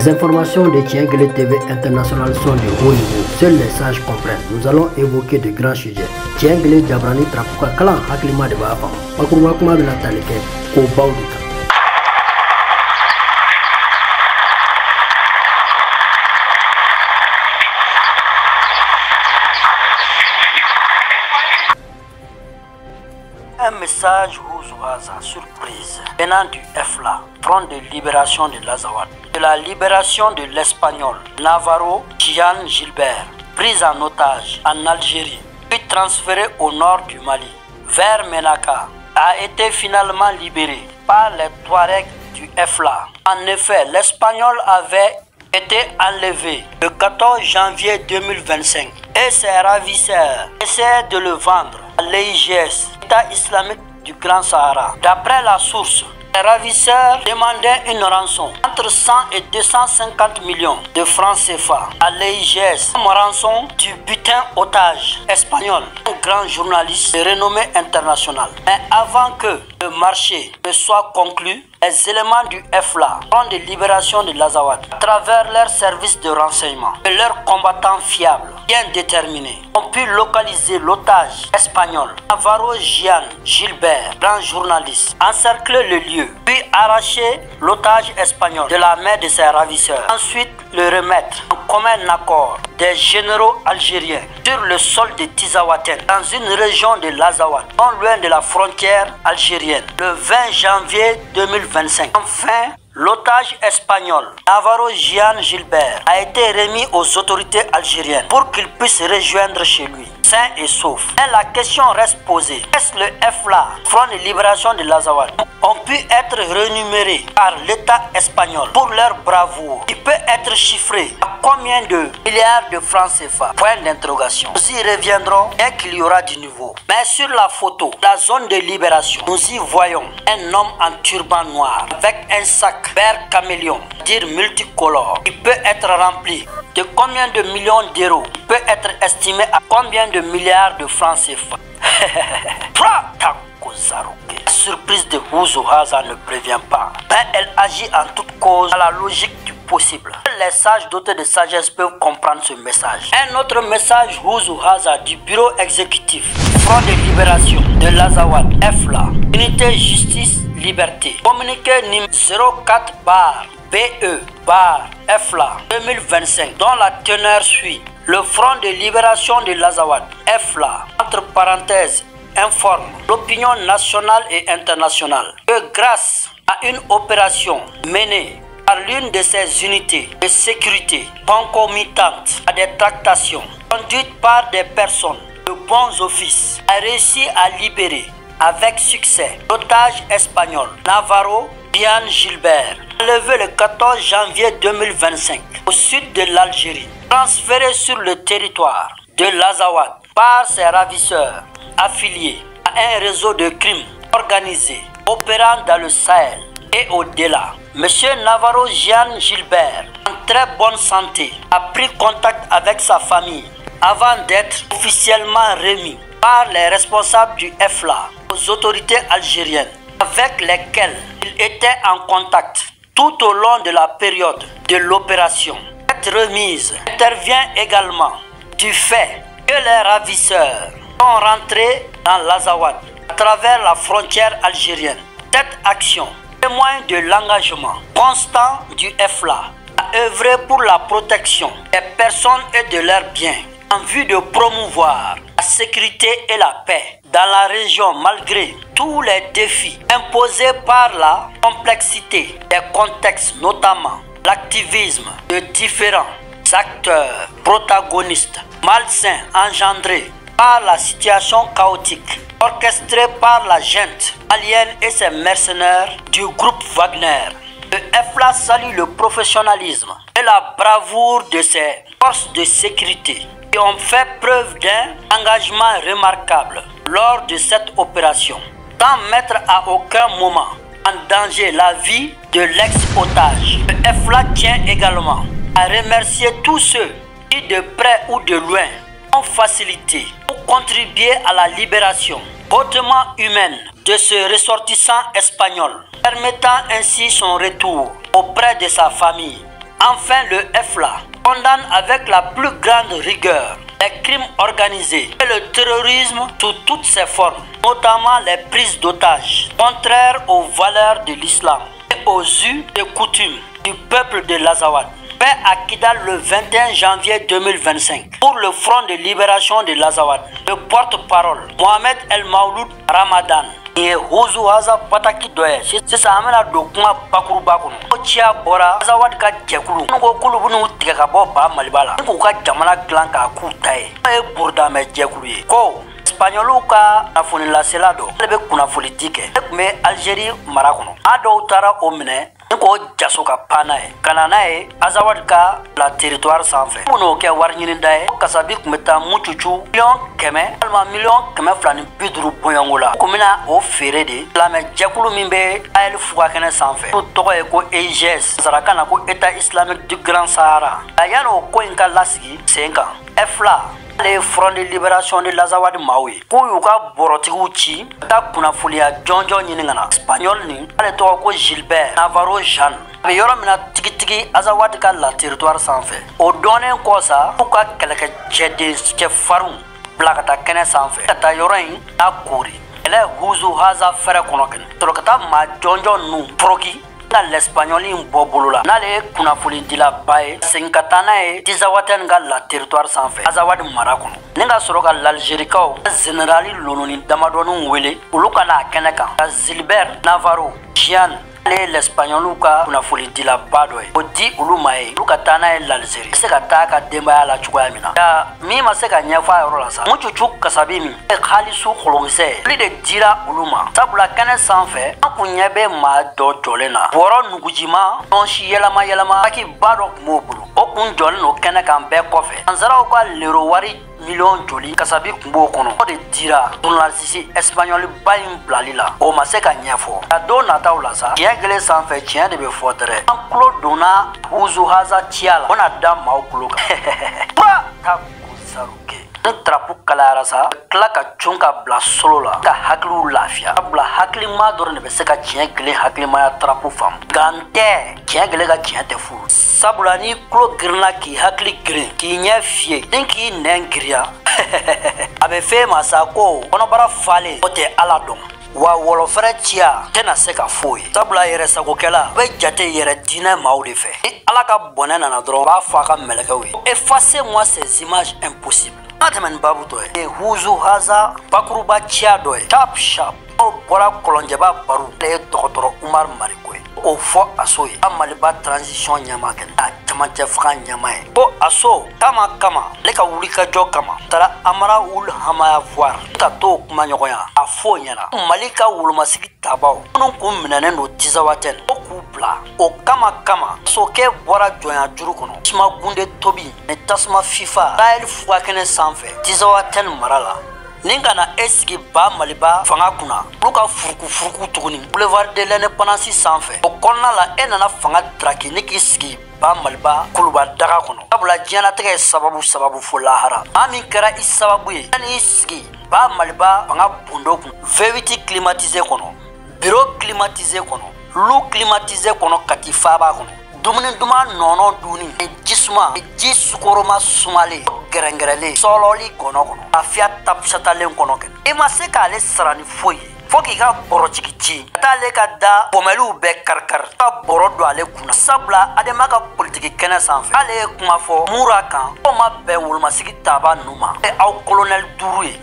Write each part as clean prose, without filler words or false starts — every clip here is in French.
Les informations de Tienguele TV International sont de haut niveau. Seuls les sages comprennent. Nous allons évoquer de grands sujets. Tienguele Jabrani Trapuka Kalan Haklima de Bafam. Makurwa Kuma de la Talike, Ko Baudika. Un message Ouzouaza, surprise, venant du FLA, Front de Libération de l'Azawad, de la libération de l'Espagnol Navarro Gian Gilbert, pris en otage en Algérie, puis transféré au nord du Mali, vers Menaka, a été finalement libéré par les Touaregs du FLA. En effet, l'Espagnol avait été enlevé le 14 janvier 2025 et ses ravisseurs essaient de le vendre à l'EIGS, État islamique du Grand Sahara. D'après la source, les ravisseurs demandaient une rançon entre 100 et 250 millions de francs CFA à l'EIGS comme rançon du butin otage espagnol, un grand journaliste de renommée internationale. Mais avant que le marché ne soit conclu, les éléments du FLA, Front de Libération de l'Azawad, à travers leurs services de renseignement et leurs combattants fiables, bien déterminés, ont pu localiser l'otage espagnol Navarro Gian Gilbert, grand journaliste, encercler le lieu, puis arracher l'otage espagnol de la main de ses ravisseurs. Ensuite, le remettre en commun accord des généraux algériens sur le sol de Tizawaten, dans une région de l'Azawad, non loin de la frontière algérienne, le 20 janvier 2025. Enfin, l'otage espagnol Navarro Gian Gilbert a été remis aux autorités algériennes pour qu'il puisse rejoindre chez lui, sain et sauf. Et la question reste posée. Est-ce le FLA, Front de Libération de l'Azawad, ont pu être rémunérés par l'État espagnol pour leur bravoure, qui peut être chiffré à combien de milliards de francs CFA? Point d'interrogation. Nous y reviendrons dès qu'il y aura du nouveau. Mais sur la photo, la zone de libération, nous y voyons un homme en turban noir avec un sac vert caméléon, dire multicolore, qui peut être rempli de combien de millions d'euros, qui peut être estimé à combien de milliards de francs CFA. La surprise de Ouzouaza ne prévient pas, mais elle agit en toute cause à la logique du possible. Les sages dotés de sagesse peuvent comprendre ce message. Un autre message Ouzouaza du bureau exécutif Front de Libération de l'Azawad, FLA, Unité Justice Liberté, communiqué numéro 04/BE/FLA 2025, dont la teneur suit: le Front de Libération de l'Azawad, FLA, entre parenthèses, informe l'opinion nationale et internationale que grâce à une opération menée par l'une de ses unités de sécurité concomitantes à des tractations conduites par des personnes de bons offices, a réussi à libérer avec succès l'otage espagnol Navarro Gian Gilbert, enlevé le 14 janvier 2025 au sud de l'Algérie, transféré sur le territoire de l'Azawad par ses ravisseurs affiliés à un réseau de crimes organisés opérant dans le Sahel et au-delà. Monsieur Navarro Gian Gilbert, en très bonne santé, a pris contact avec sa famille avant d'être officiellement remis par les responsables du FLA aux autorités algériennes, avec lesquelles il était en contact tout au long de la période de l'opération. Cette remise intervient également du fait que les ravisseurs sont rentrés dans l'Azawad à travers la frontière algérienne. Cette action témoigne de l'engagement constant du FLA à œuvrer pour la protection des personnes et de leurs biens en vue de promouvoir la sécurité et la paix dans la région malgré tous les défis imposés par la complexité des contextes, notamment l'activisme de différents acteurs protagonistes malsains engendrés par la situation chaotique orchestrée par la junte malienne et ses mercenaires du groupe Wagner. Le FLA salue le professionnalisme et la bravoure de ses forces de sécurité qui ont fait preuve d'un engagement remarquable lors de cette opération, sans mettre à aucun moment en danger la vie de l'ex-otage. Le FLA tient également à remercier tous ceux qui, de près ou de loin, ont facilité pour contribuer à la libération hautement humaine de ce ressortissant espagnol, permettant ainsi son retour auprès de sa famille Enfin, le FLA condamne avec la plus grande rigueur les crimes organisés et le terrorisme sous toutes ses formes, notamment les prises d'otages, contraires aux valeurs de l'islam et aux us et coutumes du peuple de l'Azawad. Fait à Kidal le 21 janvier 2025 pour le Front de libération de l'Azawad. Le porte-parole Mohamed El Maouloud Ramadan et Huzu Haza Pataki Doye. C'est ça, amena dokuma bakuruba kono. Ochia bora Azawad ka jekulu. Ngo kulu bunu tigaka bo ba malibala. Ngo ka jamana clan ka kutaye. E burda me jekulu ye. Ko Espagnolu ka nafoni la selado. Lebe kuna politike. Me Algérie marakono. Ado utara omine. Ko jaso ka pana ye kana na ye Azawad ka la territoire sanfɛ mun'o kɛ wari ɲinida ye kasabi kun bɛ taa mucucu $100,000 walima $250,000 bɔɲɔngo la ko mina o feere de lamɛ jɛkulu min bɛ Sahel fuga kɛnɛ sanfɛ n'o tɔgɔ ye ko EGS saraka na ko État islamique du Grand Sahara yanni o ko in ka lasigi sen kan FLA ale Front de libération de l'Azawad maaw ye k'u y'u ka bɔrɔtigiw ci ka taa kunnafoniya jɔnjɔn ɲini ka na Espagnol ni ale tɔgɔ ko Gilbert Navarro Jean a bɛ yɔrɔ min na tigitigi Azawad ka la territoire sanfɛ o dɔnnen kɔ sa k'u ka kɛlɛkɛcɛden cɛfarinw bila ka taa kɛnɛ sanfɛ ka taa yɔrɔ in n'a koori kɛlɛ Huzu Haza fɛrɛ kɔnɔ kɛnɛ sɔrɔ ka taa maa jɔnjɔn ninnu poroki na l'Espagnol in bɔ bolo la n'ale ye kunnafoni dila ba ye segin ka taa n'a ye Tizawaten ka la territoire sanfɛ Azawad mara kɔnɔ ni ka sɔrɔ ka l'Algérikaw ka générali lononi damadɔninw wele olu ka n'a kɛnɛ kan ka Gilbert Navarro Jean ale ye l'Espagnolu ka kunnafoni dila ba dɔ ye o di olu ma ye olu ka taa n'a ye l'Algérie se ka taa ka denbaya la cogoya min na nka min ma se ka ɲɛfɔ a yɔrɔ la sa mucucu kasabi min ye halisu kolonkisɛ olu de dira olu ma sabula kɛnɛ sanfɛ an kun ɲɛ bɛ maa dɔ jɔlen na bɔrɔ nugujima ɲɔsi yɛlɛma paki ba dɔ kun b'o bolo o kun jɔlen no kɛnɛ kan bɛɛ kɔfɛ nansaraw ka lero wari miliyɔn joli kasabi kun b'o kɔnɔ o de dira journaliste espagnol ba in bilali la o ma se ka ɲɛfɔ ka don nataw la sa tiɲɛ kelen sanfɛ tiɲɛ de bɛ fɔ dɛrɛ an tulo donna Huzu Haza ciya la o na da maaw tulo kan pura ta kusaru kɛ ni tarapu kalayara sa tila ka cun ka bila solo la ka hakiliw lafiya sabula hakilima dɔrɔn de bɛ se ka tiɲɛ kelen hakilimaya tarapu faamu nka n tɛ tiɲɛ kelen ka tiɲɛ tɛ furu sabula ni tulo girinna k'i hakili girin k'i ɲɛ fiyɛ ni k'i nɛn giriya a bɛ f'e ma sa ko kɔnɔbara falen o tɛ Ala dɔn wa wɔlɔfɛrɛ ciya tɛna se ka fɔ ye sabula yɛrɛ sagokɛla bɛ jate yɛrɛ diinɛ maaw de fɛ ni Ala ka bɔnɛ nana dɔrɔn o b'a fɔ a ka mɛlɛkɛw ye effacez-moi ces images impossibles n'a tɛmɛ ni babu dɔ ye Huzu Haza bakuruba ciya dɔ ye sharp o bɔra kɔlɔnjɛba baro ale ye dɔgɔtɔrɔ Umar Mariko ye o fɔ Aso ye a Maliba transition ɲɛma kɛ a camancɛ faga ɲɛma ye ko Aso kama ale ka wulikajɔ kama taara Amara Ul Hamaya voir ka t'o kuma ɲɔgɔnya a fɔ ɲɛna Mali ka wolomasigi tabaw minnu kun minɛnen don Tizawaten o k'u bila o kama sokɛ bɔra jɔnya juru kɔnɔ tasuma gunde tobi ni tasuma fifa Sahel fuga kɛnɛ sanfɛ Tizawaten mara la ni ka na e sigi ba Maliba fanga kunna olu ka furuku tuguni boulevard de l'indépendance sanfɛ o kɔnɔna la e nana fanga draki ni k'i sigi ba Maliba kuluba daga kɔnɔ sabula diɲɛnatigɛ ye sababu fo lahara maa min kɛra i sababu ye yanni i sigi ba Maliba fanga bundo kun V8 climatisé kɔnɔ bureau climatisé kɔnɔ lu climatisé kɔnɔ kati faaba kɔnɔ dumuni duman nɔnɔ duni jisuma ji sukoroma sumalen gɛrɛngɛrɛlen sɔlɔli gɔnɔ kɔnɔ lafiya tapsatalen kɔnɔ kɛ i ma se k'ale sara ni foyi ye fo k'i ka bɔrɔtigi ci ka t'ale ka da pɔmɛliw bɛɛ karikari ka bɔrɔ don ale kunna sabula adama ka politiki kɛnɛ sanfɛ ale ye kuma fɔ mura kan o ma bɛn wolomasigi taba ninnu ma aw kolonɛli 5 ye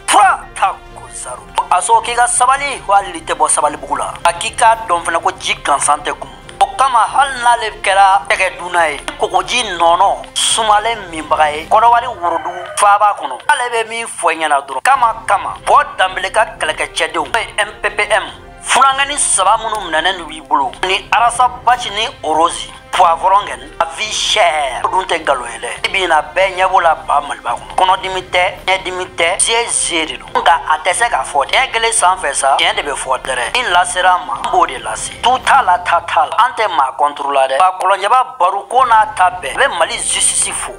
pura ta kosaru Aso k'i ka sabali hali tɛ bɔ sabalibugu la a k'i k'a dɔn fana ko ji gansan tɛ kun o kama hali n'ale kɛra tɛgɛ dunna ye kogoji nɔnɔ sumalen minbaga ye kɔrɔwari worodu faaba kɔnɔ ale bɛ min fɔ i ɲɛna dɔrɔn kama bɔ danbele ka kɛlɛkɛcɛdenw n'o ye MPPM funankɛni 3 minnu minɛnen b'i bolo ni Arasa Baci ni Orozi poivron kɛni a vie chère o dun tɛ nkalon ye dɛ i bi na bɛɛ ɲɛ b'o la ba Maliba kɔnɔ kɔnɔdimi tɛ ɲɛdimi tɛ ze de don nka a tɛ se ka fɔ tiɲɛ kelen sanfɛ sa tiɲɛ de bɛ fɔ dɛrɛ ni lasera ma an b'o de lase tu t'a la ta t'a la an tɛ maa contre la dɛ ba kɔlɔnjɛba baro ko n'a ta bɛɛ a bɛ Mali justice fo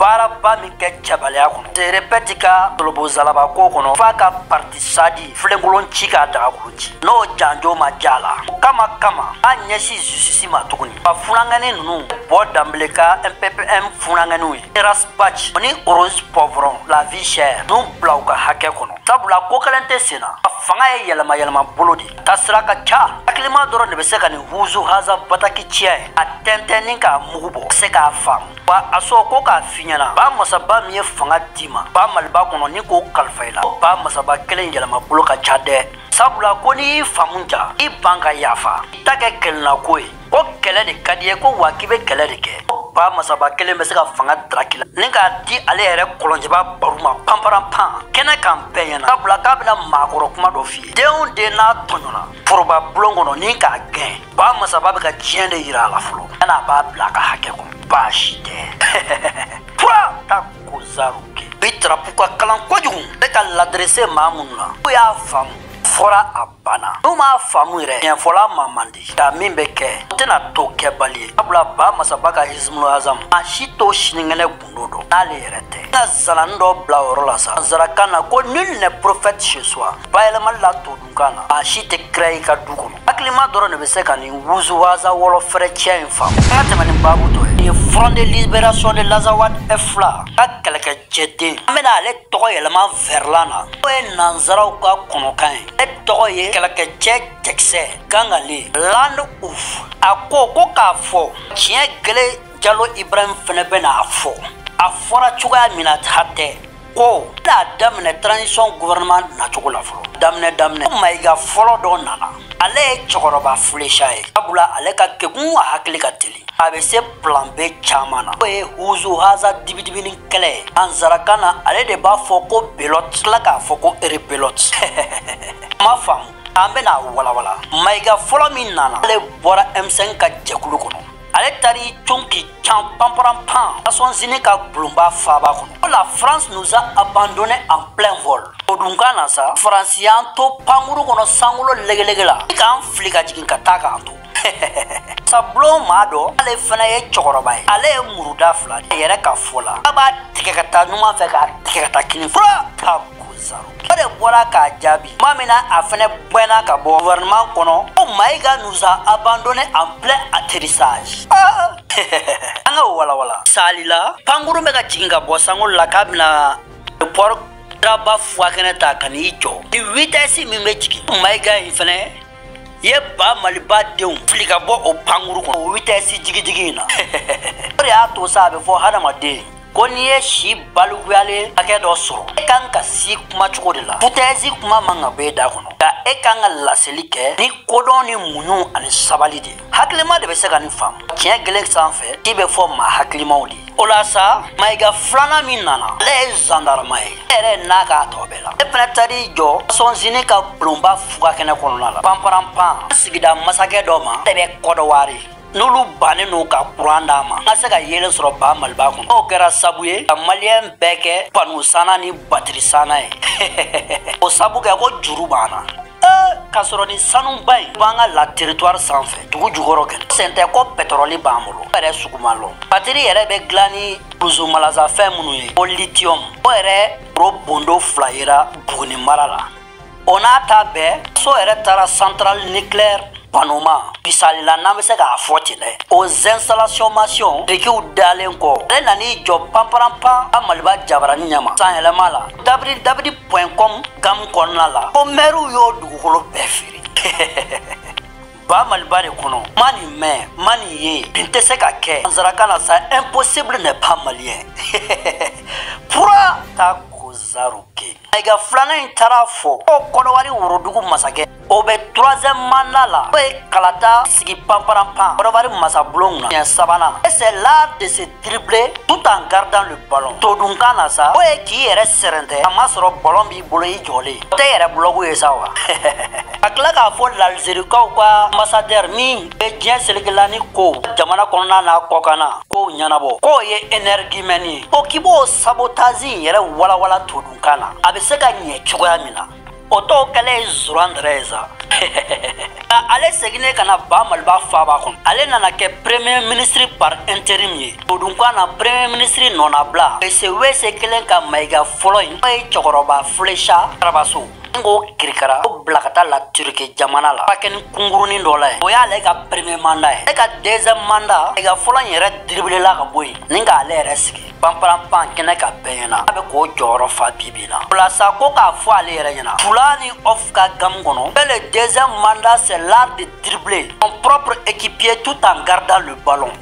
baraba mi kɛ cɛbaliya kɔnɔ se répète ka tolobo zalaba ko kɔnɔ f'a ka parti sadi filenkolon ci k'a dagakolon ci n'o janjo ma jala kama a ɲɛsi justice ma tuguni ka funangɛni nunu bɔ danbele ka MPPM funangɛniw ye Teras Batch ni Orange Poivron la vie chère n'u bila u ka hakɛ kɔnɔ sabula ko kelen tɛ senna a fanga ye yɛlɛma bolo de ta sira ka ca hakilima dɔrɔn de bɛ se ka nin wuzu haza bataki ciya ye a tɛntɛn ni k'a mugu bɔ se k'a faamu wa a sɔn ko k'a fi ɲɛna ba masaba min ye fanga d'i ma ba maliba kɔnɔ ni k'o kalifa i la ba masaba kelen yɛlɛma bolo ka ca dɛ sabula ko n'i y'i faamu ja i ban ka yafa i ta kɛ kɛlɛna ko ye ko kɛlɛ de ka di ye ko wa k'i bɛ kɛlɛ de kɛ ba masaba kelen bɛ se ka fanga daraki la ni k'a di ale yɛrɛ kɔlɔnjɛba baro ma panparanpan kɛnɛ kan bɛɛ ɲɛna sabula k'a bɛna maakɔrɔ kuma dɔ f'i ye den o den n'a tɔɲɔna foroba bulon kɔnɔ ni k'a gɛn ba masaba bɛ ka diɲɛ de yira a la fɔlɔ yan'a b'a bila a ka hakɛ kɔnɔ baasi tɛ pura ta ko zaru kɛ bi tarapu ka kalan kojugu bɛ ka ladrese maa minnu na n'u y'a faamu fɔra a banna n'u m'a faamu yɛrɛ ɲɛfɔla ma man di ka min bɛ kɛ o tɛna to kɛbali ye sabula ba masaba ka hizmul azam a si to sinikɛnɛ gundo dɔn n'ale yɛrɛ tɛ na zananin dɔ bila o yɔrɔ la sa nanzarakan na ko nul n'est prophète chez soi bayɛlɛmali la todunkan na a si tɛ kira i ka du kɔnɔ hakilima dɔrɔn de bɛ se ka nin wuzuwaza wɔlɔ fɛrɛ cɛ in faamu an ka tɛmɛ ni baabu dɔ ye ye Front de Libération de l'Azawad F-la ka kɛlɛkɛcɛden an bɛna ale tɔgɔ yɛlɛma verlan na n'o ye nanzaraw ka kɔnɔkan ye ale tɔgɔ ye kɛlɛkɛcɛ cɛkisɛ gangale Land Ouf a ko k'a fɔ tiɲɛ gɛlɛ Jalo Ibrahim fɛnɛ bɛna a fɔ a fɔra cogoya min na hatɛ ko n'a daminɛ transition gouvernement nacogo la fɔlɔ daminɛ ko Mayiga fɔlɔ dɔ nana ale ye cɛkɔrɔba flécha ye sabula ale ka kekun a hakili ka teli a bɛ se plan B caman na o ye huzu haza dibidibini kɛlɛ ye nanzarakan na ale de b'a fɔ ko belote tila k'a fɔ ko rebelote ma faamu an bɛna walawala Mayiga fɔlɔ min nana ale bɔra M5 ka jɛkulu kɔnɔ ale tari cun k'i can panparanpan Nations Unies ka bulonba faaba kɔnɔ la France nous a abandonné en plein vol o dunkan na sa Faransi y'an to pankuru kɔnɔ sankolo legelege la i k'an fili ka jigin ka taa k'an to sabulon maa dɔ ale fana ye cɛkɔrɔba ye ale ye muruda fila de yɛrɛ ka fɔ la a b'a tigɛ ka taa ɲuman fɛ k'a tigɛ ka taa kini fura ka gozaru o de bɔra k'a jaabi maa min na a fana bɔnna ka bɔ gouvernement kɔnɔ ko Mayiga nous a abandonné en plein atterrissage an ka walawala sali la pankuru bɛ ka jigin ka bɔ sankolo la k'a bɛna port Traba fuakɛnɛ ta ka n'i jɔ ni vitesse min bɛ jigin Mayiga in fana ye ba maliba denw fili ka bɔ o pankuru kɔnɔ o vitesse jigijigi in na o de y'a to sa a bɛ fɔ hadamaden ko n'i ye si balukuyalen hakɛ dɔ sɔrɔ e kan ka si kuma cogo de la vitesse kuma man ka bɔ e da kɔnɔ nka e kan ka laseli kɛ ni kodɔn ni muɲu ani sabali de hakilima de bɛ se ka nin faamu tiɲɛ gɛlɛn sanfɛ ci bɛ fɔ maa hakilimaw de o la sa Mayiga filanan min nana ale ye zandarma ye e yɛrɛ n'a k'a tɔ bɛɛ la e fɛnɛ taar'i jɔ Nations Unies ka bulonba fugakɛnɛ kɔnɔna la panparanpan sigida masakɛ dɔ ma ale bɛ kɔdɔwari n'olu bannen n'o ka kuran d'a ma n ka se ka yelen sɔrɔ ba maliba kɔnɔ n'o kɛra sabu ye ka maliyɛn bɛɛ kɛ panu sanna ni batiri sanna ye o sabu kɛ ko juru b'an na k'a sɔrɔ ni sanuba in b'an ka la territoire sanfɛ dugu jukɔrɔ kɛ sen tɛ ko pétrole b'an bolo o yɛrɛ sugu ma lɔ batiri yɛrɛ bɛ dilan ni buluzumalazafɛn minnu ye ko lithium o yɛrɛ ro bondo fila yera Buguni mara la o n'a ta bɛɛ so yɛrɛ taara centrale nucléaire Panoma bisalila n'an bɛ se k'a fɔ ten dɛ aux installations masiɔn birikiw dalen kɔ ale nan'i jɔ panparanpan a maliba jabarani ɲɛma san yɛlɛma la dabidi.com gamu kɔnɔna la ko mɛriw y'o dugukolo bɛɛ feere ba maliba de kɔnɔ ma nin mɛn ma nin ye nin tɛ se ka kɛ nanzarakan na sa impossible n'est pas malien pura ta gozaru ke Mayiga filanan in taara fɔ ko kɔnɔwari worodugu masakɛ o bɛ 3e mandat la o ye kalata sigi panparanpan kɔnɔwari masabulon na siɲɛ sabanan et c'est l'art de se dribbler tout en gardant le ballon todunkan na sa o ye k'i yɛrɛ sɛrɛntɛ a ma sɔrɔ ballon b'i bolo i jɔlen o tɛ yɛrɛ bulogu ye sa wa a tila k'a fɔ l'Algérikaw ka ambassadeur min bɛ diɲɛ selekela ni ko jamana kɔnɔna n'a kɔkan na k'o ɲɛnabɔ k'o ye énergumène ye o k'i b'o sabotage in yɛrɛ walawala todunkan na a bɛ se ka ɲɛ cogoya min na Oto kale Zurandreza. Ale segine kana ba malba faba kon. Ale nana ke premier ministre par intérim ye. Odunka na premier ministre nona bla. Ese wese kelen ka maiga foloin. Ay chokoroba flesha trabaso. Ngo kirikara o blakata la turke jamana la. Paken kunguruni dola. Oya le ka premier mandat. E ka deuxième mandat. E ka folon yere dribble la ka boy. Ninga ale resiki. Pamparampan kene ka benyana. Abe ko joro fa bibina. Plasa ko ka fo ale yere nyana. Fulani of ka gam gono. Le deuxième mandat c'est l'art de dribbler son propre équipier tout en gardant le ballon.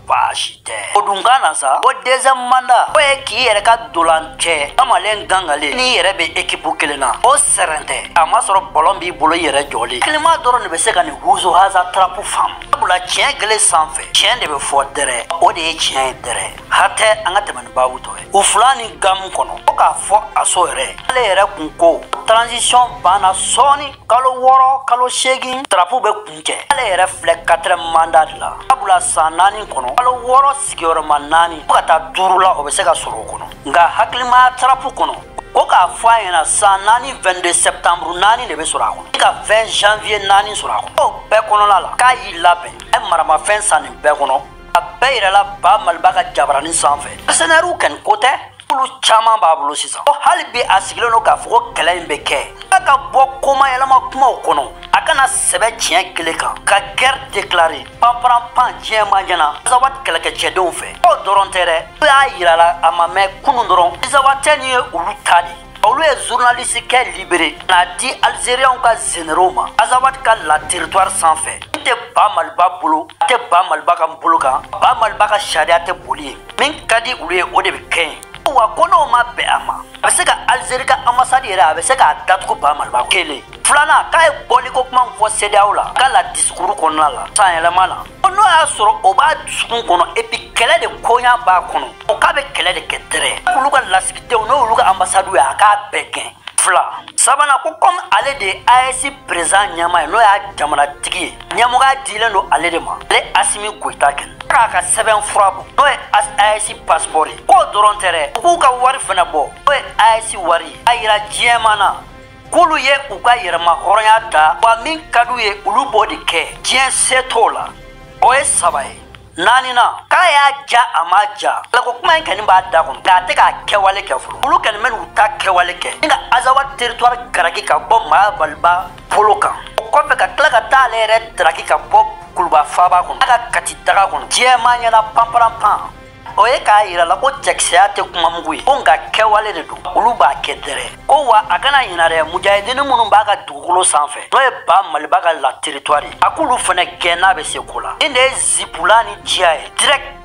Bashite. Odungana sa. O deuxième mandat. O ki yere ka dolanche. Amalen gangale. Ni yere be équipe kelena. O serente. Amasoro ballon bi bolo yere joli. Klima doro ne be se ka ni huzo haza trapu fam. Bula chien gele sanfe. Chien de be fodere. O de chien dere. Hate angate man bawuto. O fulani gam kono. O ka fo aso yere. Ale yere kunko. Transition bana soni. Kalo woro, kalo shegin. Trapu be kunche. Ale yere flek 4 mandat la. Bula sanani kono. Kalo woro sigiyoro manani. Kata durula obeseka soro kono. Nga haklima trapu kono. Oka fayena sanani 22 septembre nani lebe sura kono. Ka 20 janvier nani sura kono. O be kono la. Ka yi labe. E marama fen sani be kono. A be yira la ba malbaka jabarani sanfe. Senaru ken kote. Ulu chama babulu sisan. O halibi asigilo no ka fo kele imbe ke. Aka bo koma yelama kuma kono. Akana sebe chien kele kan. Ka guerre déclarée. Pampran pan chien manjana. Zawat kele ke chedon fe. O doron tere. Ya yirala amame kunu doron. Zawateni ulu tadi. Olu est journaliste qui est libéré. Na di Algérien ka généraux Azawat ka la territoire sans fait. Te ba malba bolo, te ba malba ka bolo kan. Ba malba ka sharia te boli. Min kadi ulu o de be ken. Wa kono ma be ama. Parce que Algérie ka ambassade era be se ka datko ba malba kele. Flana ka e boli ko kuma fo CEDEAO la. Ka la discours konna la. San elema la. Ono ya soro o ba discours kono et puis kele de konya ba kono. O ka be kele de ketere. Ulu ka lasikite no ulu ka ambassade ya ka beken. Fla. Sabana ko comme ale de AEC président nyama no ya jamana tigi. Nyamuga dile no ale de ma. Le Assimi Goïta ken. Ka seben frabo. No e AEC passeport. Ko doron tere. Ku ka wari fana bo. No e AEC wari. Ayira jemana. Kulu ye uka yirma horonya ta. Wa min kadu ye ulu bodi ke. Jien setola. O e sabaye. Nani na kaya ja amaja la ko kuma kan ba da kun ka te ka kewale ke furu ulu kan men uta kewale ke inga Azawat territoire garaki ka bo ma balba polokan ko fe ka kla ka ta le re traki ka bo kulba faba kun aka kati daga kun je manya na pamparam pam o e ka ira la ko teksia te kuma mugui o nga kewale de do ulu ba kedere ko wa akana yinare mujahidin munun ba ka dugulo sanfe no e ba malba ka la territoire akulu fene kena be se kula inde zipulani jiae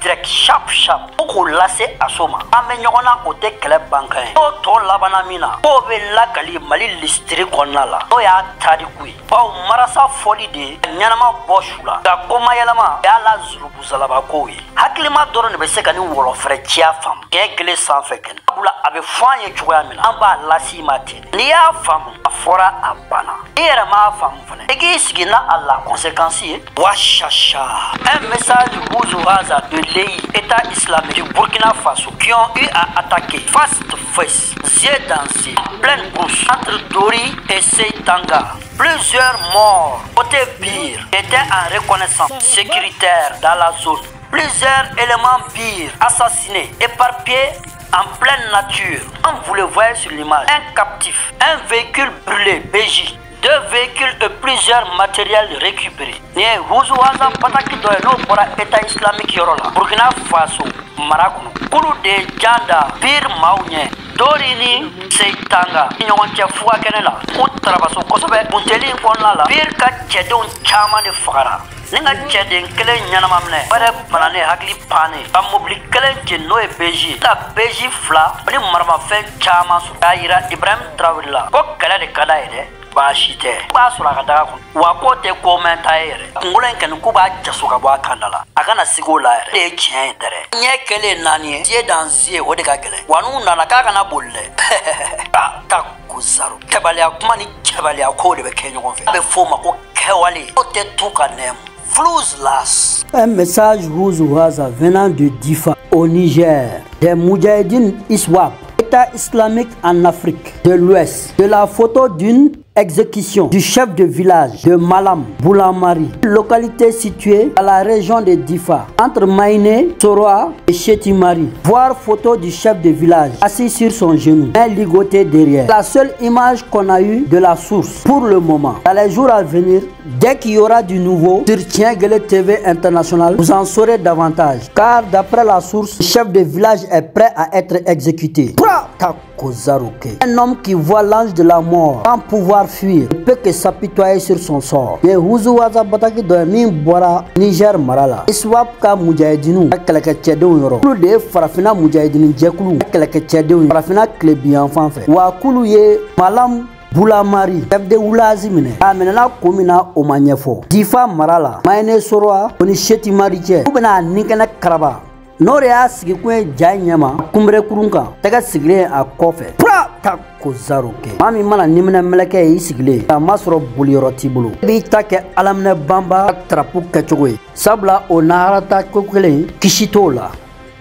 direct sharp ko lase asoma ame nyogona o te kele bankan o to labana mina o be la kali mali listri konala o ya tarikui o marasa foli de nyanama boshula ga koma yelama ya la zulubu zalaba ko yi haklima doro ne be se kani wolo fere chia fam kele sanfe ken bula abe fanye chuya mina amba lasi mate ni ya fam fora abana era ma fam fane egi sigina alla conséquences washasha un message vous haza de l'État islamique du Burkina Faso qui ont eu à attaquer face to face, yeux dans yeux, en pleine course entre Dori et Seitanga. Plusieurs morts. Côté pire étaient en reconnaissance sécuritaire dans la zone. Plusieurs éléments pires assassinés, éparpillés en pleine nature. Comme vous le voyez sur l'image, un captif, un véhicule brûlé, BJ. 2 véhicules et plusieurs matériels récupérés. Né Huzuaza Pataki do no pour État islamique yorola. Burkina Faso, Marakono. Kulu de Janda, Bir Maunye, Dorini, Seitanga. Nyonche fuwa kenela. Utrabaso kosobe bunteli konala. Bir ka chedon chama de fara. Ninga chedin kele nyanama mne. Bare banane hakli pane. Ba mobli kele jeno e beji. La beji fla. Bani marama fen chama su. Ayira Ibrahim Traoré. Ko kele de kada ide. Bashite ba sura ka daga kun wa ko te ko men ta yere ngulen kan ku ba jaso ka ba kandala akana sigo la yere e chien dere nye kele nani je danzie o de ka gele wanu nana ka kana bolle ta kuzaro kebalia kuma ni kebalia ko de be kenyo ko fe be foma ko kewali o te tu ka nem Flouzlas. Un message Huzuhaza venant de Difa au Niger, des Moudjahidines ISWAP État islamique en Afrique de l'Ouest. De la photo d'une exécution du chef de village de Malam Boulamari, localité située dans la région de Difa, entre Maïné, Soroa et Chetimari. Voir photo du chef de village assis sur son genou, main ligotée derrière. La seule image qu'on a eue de la source pour le moment. Dans les jours à venir, dès qu'il y aura du nouveau sur Tienguele TV International, vous en saurez davantage. Car d'après la source, le chef de village est prêt à être exécuté. Un homme qui voit l'ange de la mort sans pouvoir fuir ne peut que s'apitoyer sur son sort. Mais Huzu Waza Bataki de min bora Niger Marala. Iswap ka Mujahidinu keleke cɛdenw yɔrɔ. Kulu de ye farafina Mujahidinu jɛkulu keleke cɛdenw farafina kilebiyan fan fɛ. Wa kulu ye Malam Boulamari chef de wulazi minɛ. A minɛna ko min na o ma ɲɛfɔ. Difa mara la Maïné Soroa o ni Chetimari cɛ. U bɛna ninkɛnɛ karaba. N'o de y'a sigi kun ye ja ɲɛma kunbere kurun kan tɛgɛ sigilen a kɔfɛ. Pura ta ko zaro kɛ. Maa min mana niminɛ mɛlɛkɛ ye i sigilen a ma sɔrɔ boliyɔrɔ t'i bolo. I b'i ta kɛ alaminɛ banba tarapu kɛcogo ye. Sabula o naharata ko kelen kisi t'o la.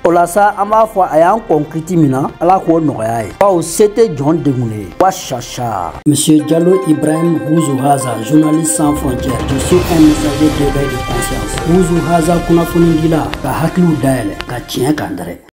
O la sa an b'a fɔ a y'an kɔn kiriti min na ala k'o nɔgɔya ye. Bawo se tɛ jɔn degunnen ye. Wa chacha. Monsieur Diallo Ibrahim Huzu Haza, journaliste sans frontières. Je suis un messager d'éveil de conscience. Huzu Haza kunnafonidila ka hakiliw dayɛlɛ ka tiɲɛ kan dɛrɛ.